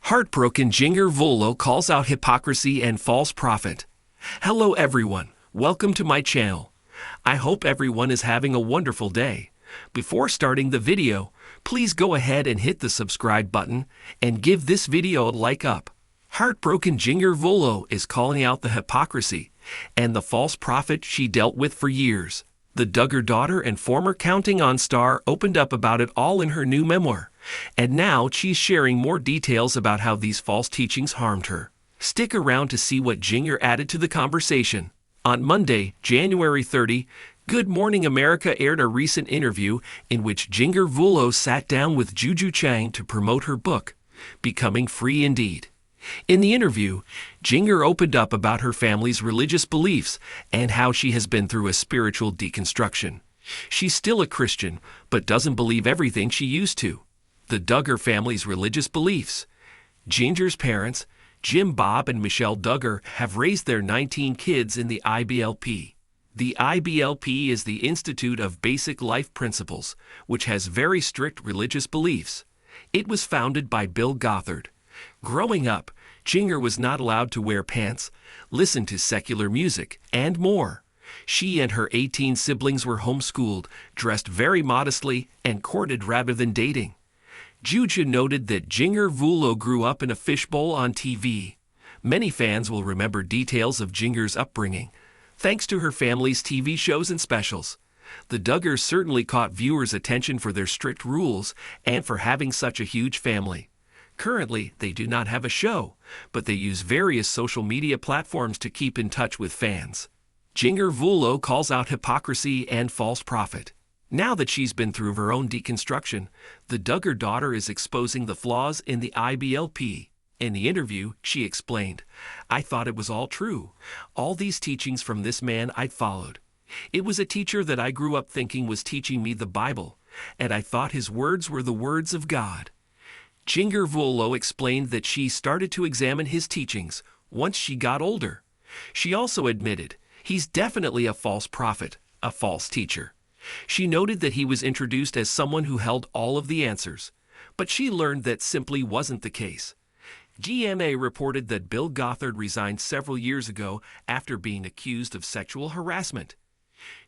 Heartbroken Jinger Vuolo calls out hypocrisy and false prophet. Hello everyone, welcome to my channel. I hope everyone is having a wonderful day. Before starting the video, please go ahead and hit the subscribe button and give this video a like up. Heartbroken Jinger Vuolo is calling out the hypocrisy and the false prophet she dealt with for years. The Duggar daughter and former Counting On star opened up about it all in her new memoir, and now she's sharing more details about how these false teachings harmed her. Stick around to see what Jinger added to the conversation. On Monday, January 30, Good Morning America aired a recent interview in which Jinger Vuolo sat down with Juju Chang to promote her book, Becoming Free Indeed. In the interview, Jinger opened up about her family's religious beliefs and how she has been through a spiritual deconstruction. She's still a Christian, but doesn't believe everything she used to. The Duggar family's religious beliefs. Jinger's parents, Jim Bob and Michelle Duggar, have raised their 19 kids in the IBLP. The IBLP is the Institute of Basic Life Principles, which has very strict religious beliefs. It was founded by Bill Gothard. Growing up, Jinger was not allowed to wear pants, listen to secular music, and more. She and her 18 siblings were homeschooled, dressed very modestly, and courted rather than dating. Juju noted that Jinger Vuolo grew up in a fishbowl on TV. Many fans will remember details of Jinger's upbringing, thanks to her family's TV shows and specials. The Duggars certainly caught viewers' attention for their strict rules and for having such a huge family. Currently, they do not have a show, but they use various social media platforms to keep in touch with fans. Jinger Vuolo calls out hypocrisy and false prophet. Now that she's been through her own deconstruction, the Duggar daughter is exposing the flaws in the IBLP. In the interview, she explained, "I thought it was all true. All these teachings from this man I'd followed. It was a teacher that I grew up thinking was teaching me the Bible, and I thought his words were the words of God." Jinger Vuolo explained that she started to examine his teachings once she got older. She also admitted, he's definitely a false prophet, a false teacher. She noted that he was introduced as someone who held all of the answers, but she learned that simply wasn't the case. GMA reported that Bill Gothard resigned several years ago after being accused of sexual harassment.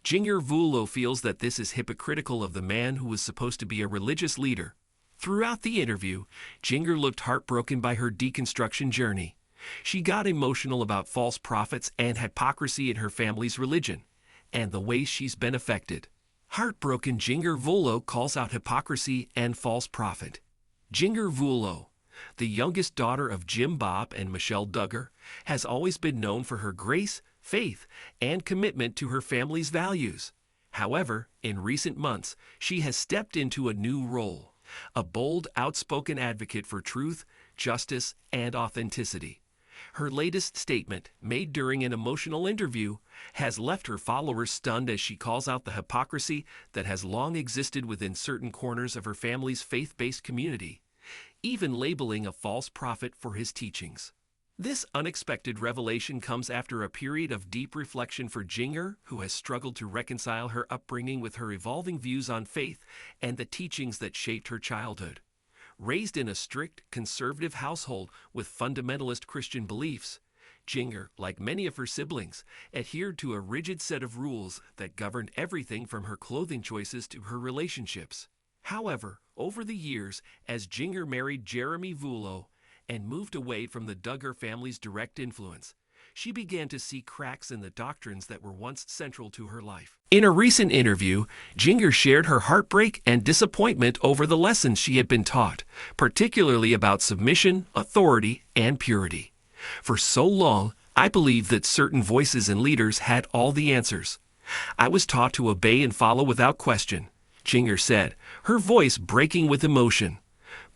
Jinger Vuolo feels that this is hypocritical of the man who was supposed to be a religious leader. Throughout the interview, Jinger looked heartbroken by her deconstruction journey. She got emotional about false prophets and hypocrisy in her family's religion, and the ways she's been affected. Heartbroken Jinger Vuolo calls out hypocrisy and false prophet. Jinger Vuolo, the youngest daughter of Jim Bob and Michelle Duggar, has always been known for her grace, faith, and commitment to her family's values. However, in recent months, she has stepped into a new role. A bold, outspoken advocate for truth, justice, and authenticity. Her latest statement, made during an emotional interview, has left her followers stunned as she calls out the hypocrisy that has long existed within certain corners of her family's faith-based community, even labeling a false prophet for his teachings. This unexpected revelation comes after a period of deep reflection for Jinger, who has struggled to reconcile her upbringing with her evolving views on faith and the teachings that shaped her childhood. Raised in a strict, conservative household with fundamentalist Christian beliefs, Jinger, like many of her siblings, adhered to a rigid set of rules that governed everything from her clothing choices to her relationships. However, over the years, as Jinger married Jeremy Vuolo and moved away from the Duggar family's direct influence, she began to see cracks in the doctrines that were once central to her life. In a recent interview, Jinger shared her heartbreak and disappointment over the lessons she had been taught, particularly about submission, authority, and purity. "For so long, I believed that certain voices and leaders had all the answers. I was taught to obey and follow without question," Jinger said, her voice breaking with emotion.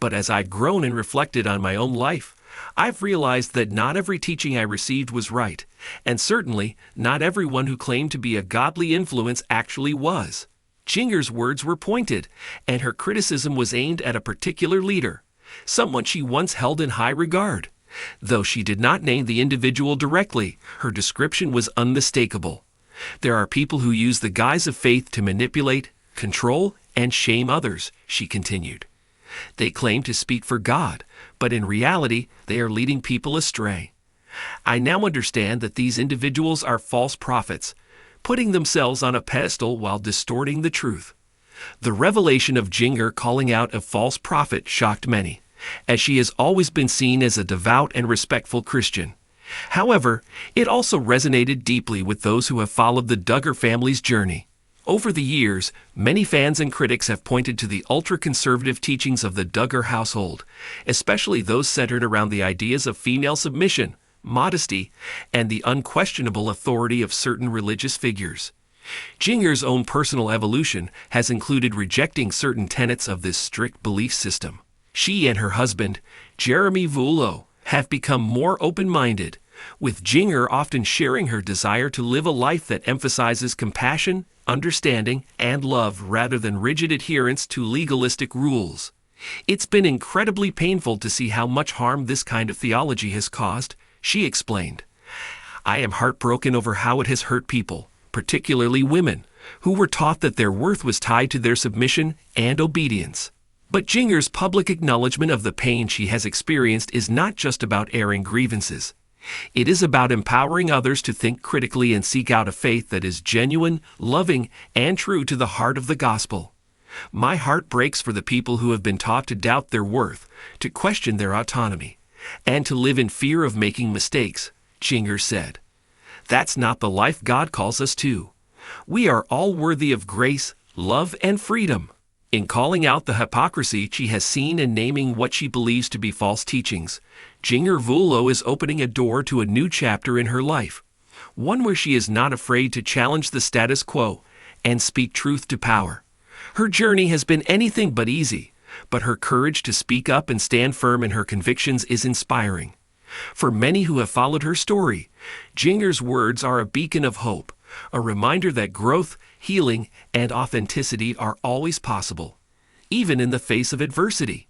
"But as I've grown and reflected on my own life, I've realized that not every teaching I received was right, and certainly not everyone who claimed to be a godly influence actually was." Jinger's words were pointed, and her criticism was aimed at a particular leader, someone she once held in high regard. Though she did not name the individual directly, her description was unmistakable. "There are people who use the guise of faith to manipulate, control, and shame others," she continued. "They claim to speak for God, but in reality, they are leading people astray. I now understand that these individuals are false prophets, putting themselves on a pedestal while distorting the truth. The revelation of Jinger calling out a false prophet shocked many, as she has always been seen as a devout and respectful Christian. However, it also resonated deeply with those who have followed the Duggar family's journey. Over the years, many fans and critics have pointed to the ultra-conservative teachings of the Duggar household, especially those centered around the ideas of female submission, modesty, and the unquestionable authority of certain religious figures. Jinger's own personal evolution has included rejecting certain tenets of this strict belief system. She and her husband, Jinger Vuolo, have become more open-minded, with Jinger often sharing her desire to live a life that emphasizes compassion, understanding, and love rather than rigid adherence to legalistic rules. It's been incredibly painful to see how much harm this kind of theology has caused, she explained. I am heartbroken over how it has hurt people, particularly women, who were taught that their worth was tied to their submission and obedience. But Jinger's public acknowledgement of the pain she has experienced is not just about airing grievances. It is about empowering others to think critically and seek out a faith that is genuine, loving, and true to the heart of the gospel. My heart breaks for the people who have been taught to doubt their worth, to question their autonomy, and to live in fear of making mistakes, Jinger said. That's not the life God calls us to. We are all worthy of grace, love, and freedom. In calling out the hypocrisy she has seen and naming what she believes to be false teachings, Jinger Vuolo is opening a door to a new chapter in her life, one where she is not afraid to challenge the status quo and speak truth to power. Her journey has been anything but easy, but her courage to speak up and stand firm in her convictions is inspiring. For many who have followed her story, Jinger's words are a beacon of hope, a reminder that growth, healing, and authenticity are always possible, even in the face of adversity.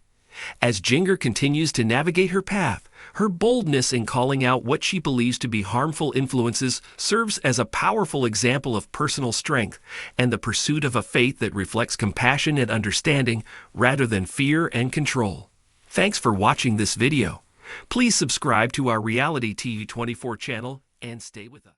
As Jinger continues to navigate her path, her boldness in calling out what she believes to be harmful influences serves as a powerful example of personal strength and the pursuit of a faith that reflects compassion and understanding rather than fear and control. Thanks for watching this video. Please subscribe to our Reality TV 24 channel and stay with us.